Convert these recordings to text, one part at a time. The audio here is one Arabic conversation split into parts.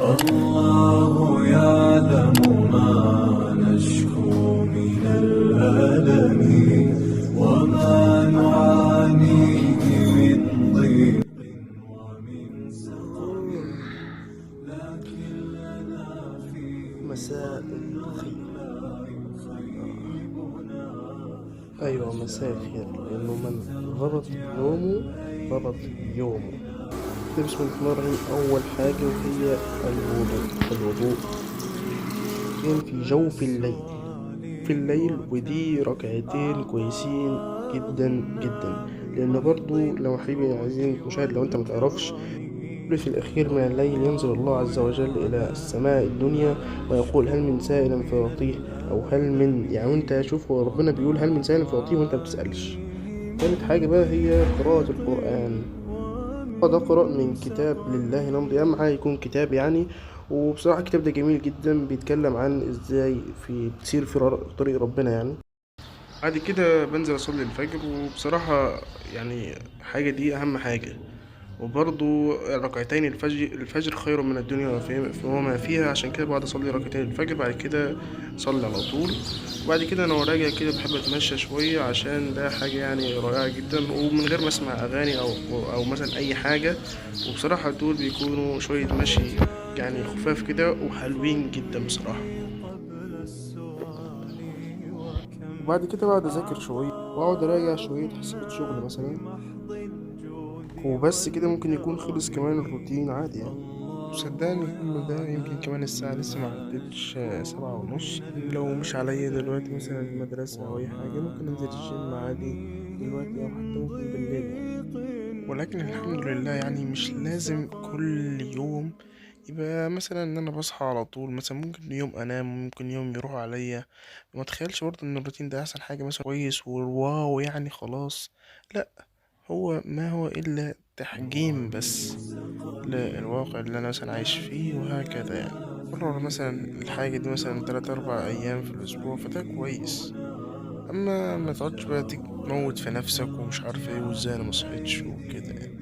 الله يعلم ما نشكو من الألم وما نعانيه من ضيق ومن سقم، لكن لنا مساء الخير. أيوة، مساء الخير، لأنه من ضبط نومه ضبط يومه. بسم الله الرحمن الرحيم. أول حاجة وهي الوضوء كان في جوف الليل، ودي ركعتين كويسين جدا جدا. لأن برضو لو حبيبي عايزين مشاهد، لو أنت متعرفش، في الأخير من الليل ينزل الله عز وجل إلى السماء الدنيا ويقول: هل من سائل فيعطيه؟ أو هل من، يعني أنت شوف، هو ربنا بيقول هل من سائل فيعطيه وأنت بتسألش. تالت حاجة بقى هي قراءة القرآن. ده قراءة من كتاب لله نمضي، أهم حاجة يكون كتاب يعني. وبصراحة الكتاب ده جميل جدا، بيتكلم عن ازاي تسير في طريق ربنا يعني. بعد كده بنزل أصلي الفجر، وبصراحة يعني حاجة دي أهم حاجة. وبرضو ركعتين الفجر خير من الدنيا وما فيها، عشان كده بقعد أصلي ركعتين الفجر، بعد كده أصلي على طول. وبعد كده أنا وراجع كده بحب أتمشى شوية، عشان ده حاجة يعني رائعة جدا، ومن غير ما أسمع أغاني أو مثلا أي حاجة. وبصراحة دول بيكونوا شوية مشي يعني خفاف كده وحلوين جدا بصراحة. وبعد كده بقعد أذاكر شوية وأقعد أراجع شوية حسابات شغل مثلا، وبس كده ممكن يكون خلص كمان الروتين عادي يعني. صدقني كل ده يمكن كمان الساعة لسه ما عدتش 7:30. لو مش عليا دلوقتي مثلا المدرسة أو أي حاجة، ممكن أنزل الجيم عادي دلوقتي، أو حتى ممكن بالليل يعني. ولكن الحمد لله يعني مش لازم كل يوم يبقى مثلا ان انا بصحى على طول. مثلا ممكن يوم انام، ممكن يوم يروح عليا. ما تخيلش برضه ان الروتين ده احسن حاجة مثلا كويس وواو يعني خلاص. لا، هو ما هو الا تحجيم بس للواقع اللي انا مثلا عايش فيه، وهكذا يعني. قرر مثلا الحاجة دي مثلا 3 4 أيام في الأسبوع، فده كويس. أما ما تقعدش بقى تموت في نفسك ومش عارف ايه وازاي أنا مصحيتش وكده يعني.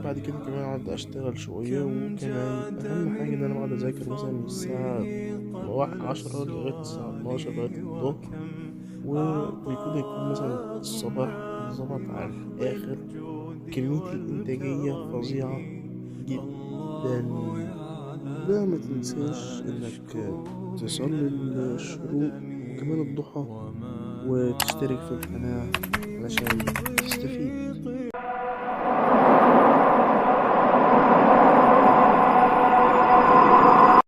بعد كده كمان أقعد أشتغل شوية، كم وكمان أهم حاجة إن أنا جادني بقعد أذاكر مثلا من الساعة يطال 10 لغاية الساعة 12 لغاية عمري الظهر. وكم وبيكون مثلا والله الصباح ظبط على يعلم الآخر. جودي كمية الإنتاجية فظيعة وكرمي. جدا. الله بقى يعلم ما ما تنساش إنك نشكو من تصلي الشروق الألم وكمان الضحى، وما وتشترك في القناة نعانيه علشان من تستفيد. ضيق